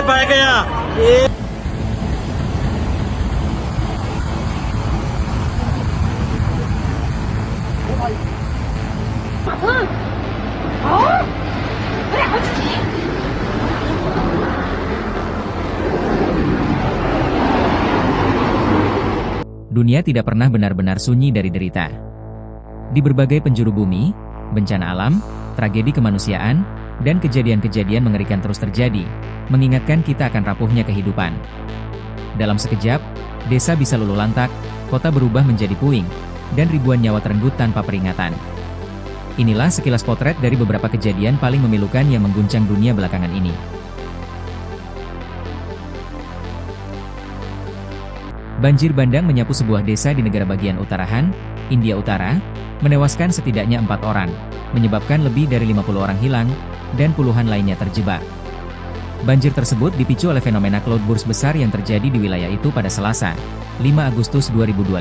पै गया ये Dunia tidak pernah benar-benar sunyi dari derita. Di berbagai penjuru bumi, bencana alam, tragedi kemanusiaan, dan kejadian-kejadian mengerikan terus terjadi, mengingatkan kita akan rapuhnya kehidupan. Dalam sekejap, desa bisa luluh lantak, kota berubah menjadi puing, dan ribuan nyawa terenggut tanpa peringatan. Inilah sekilas potret dari beberapa kejadian paling memilukan yang mengguncang dunia belakangan ini. Banjir bandang menyapu sebuah desa di negara bagian utara Han, India Utara, menewaskan setidaknya 4 orang, menyebabkan lebih dari 50 orang hilang, dan puluhan lainnya terjebak. Banjir tersebut dipicu oleh fenomena cloudburst besar yang terjadi di wilayah itu pada Selasa, 5 Agustus 2025.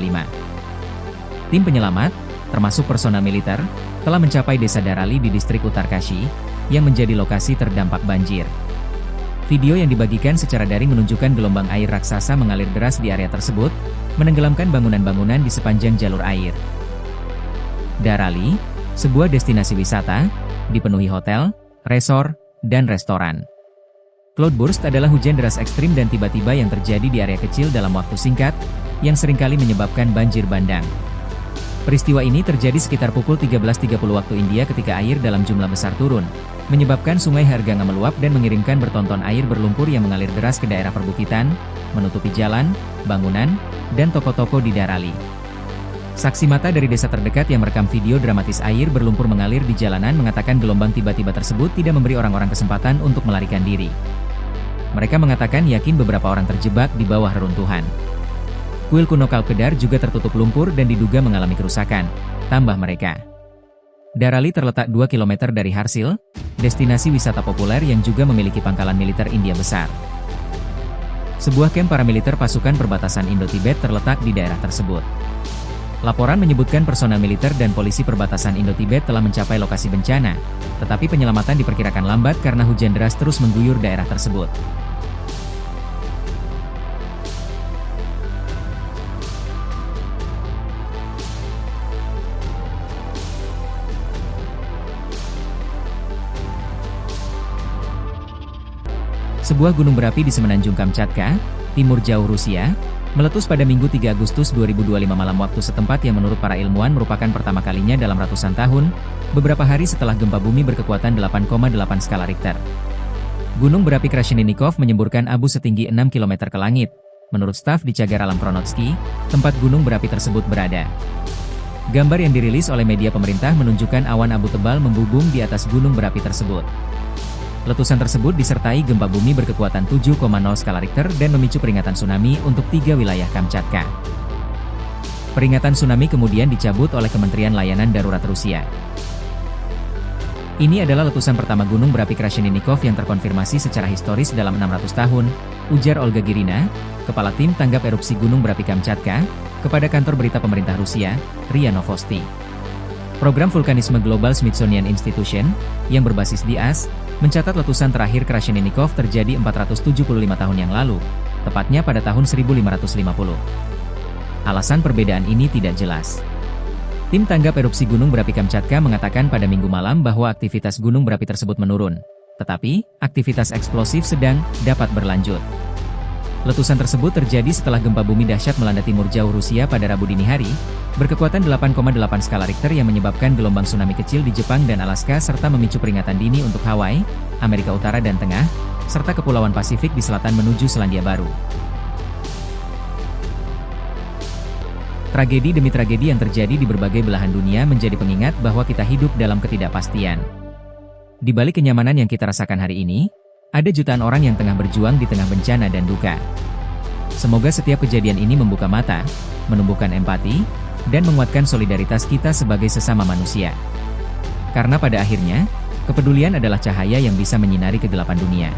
Tim penyelamat, termasuk personel militer, telah mencapai desa Darali di distrik Uttarkashi, yang menjadi lokasi terdampak banjir. Video yang dibagikan secara daring menunjukkan gelombang air raksasa mengalir deras di area tersebut, menenggelamkan bangunan-bangunan di sepanjang jalur air. Darali, sebuah destinasi wisata, dipenuhi hotel, resor, dan restoran. Cloudburst adalah hujan deras ekstrim dan tiba-tiba yang terjadi di area kecil dalam waktu singkat, yang seringkali menyebabkan banjir bandang. Peristiwa ini terjadi sekitar pukul 13.30 waktu India ketika air dalam jumlah besar turun, menyebabkan sungai Harganga meluap dan mengirimkan bertonton air berlumpur yang mengalir deras ke daerah perbukitan, menutupi jalan, bangunan, dan toko-toko di Darali. Saksi mata dari desa terdekat yang merekam video dramatis air berlumpur mengalir di jalanan mengatakan gelombang tiba-tiba tersebut tidak memberi orang-orang kesempatan untuk melarikan diri. Mereka mengatakan yakin beberapa orang terjebak di bawah reruntuhan. Kuil kuno Kalkedar juga tertutup lumpur dan diduga mengalami kerusakan, tambah mereka. Darali terletak 2 km dari Harsil, destinasi wisata populer yang juga memiliki pangkalan militer India besar. Sebuah kamp paramiliter pasukan perbatasan Indo-Tibet terletak di daerah tersebut. Laporan menyebutkan personel militer dan polisi perbatasan Indo-Tibet telah mencapai lokasi bencana, tetapi penyelamatan diperkirakan lambat karena hujan deras terus mengguyur daerah tersebut. Sebuah gunung berapi di semenanjung Kamchatka, timur jauh Rusia, meletus pada Minggu 3 Agustus 2025 malam waktu setempat yang menurut para ilmuwan merupakan pertama kalinya dalam ratusan tahun, beberapa hari setelah gempa bumi berkekuatan 8,8 skala Richter. Gunung berapi Krasheninnikov menyemburkan abu setinggi 6 km ke langit, menurut staf di Cagar Alam Pronotsky, tempat gunung berapi tersebut berada. Gambar yang dirilis oleh media pemerintah menunjukkan awan abu tebal membubung di atas gunung berapi tersebut. Letusan tersebut disertai gempa bumi berkekuatan 7,0 skala Richter dan memicu peringatan tsunami untuk 3 wilayah Kamchatka. Peringatan tsunami kemudian dicabut oleh Kementerian Layanan Darurat Rusia. Ini adalah letusan pertama gunung berapi Krasheninnikov yang terkonfirmasi secara historis dalam 600 tahun, ujar Olga Girina, kepala tim tanggap erupsi gunung berapi Kamchatka, kepada kantor berita pemerintah Rusia, RIA Novosti. Program Vulkanisme Global Smithsonian Institution, yang berbasis di AS, mencatat letusan terakhir Krasheninnikov terjadi 475 tahun yang lalu, tepatnya pada tahun 1550. Alasan perbedaan ini tidak jelas. Tim tanggap erupsi gunung berapi Kamchatka mengatakan pada Minggu malam bahwa aktivitas gunung berapi tersebut menurun, tetapi aktivitas eksplosif sedang dapat berlanjut. Letusan tersebut terjadi setelah gempa bumi dahsyat melanda timur jauh Rusia pada Rabu dini hari, berkekuatan 8,8 skala Richter yang menyebabkan gelombang tsunami kecil di Jepang dan Alaska serta memicu peringatan dini untuk Hawaii, Amerika Utara dan Tengah, serta Kepulauan Pasifik di selatan menuju Selandia Baru. Tragedi demi tragedi yang terjadi di berbagai belahan dunia menjadi pengingat bahwa kita hidup dalam ketidakpastian. Di balik kenyamanan yang kita rasakan hari ini, ada jutaan orang yang tengah berjuang di tengah bencana dan duka. Semoga setiap kejadian ini membuka mata, menumbuhkan empati, dan menguatkan solidaritas kita sebagai sesama manusia. Karena pada akhirnya, kepedulian adalah cahaya yang bisa menyinari kegelapan dunia.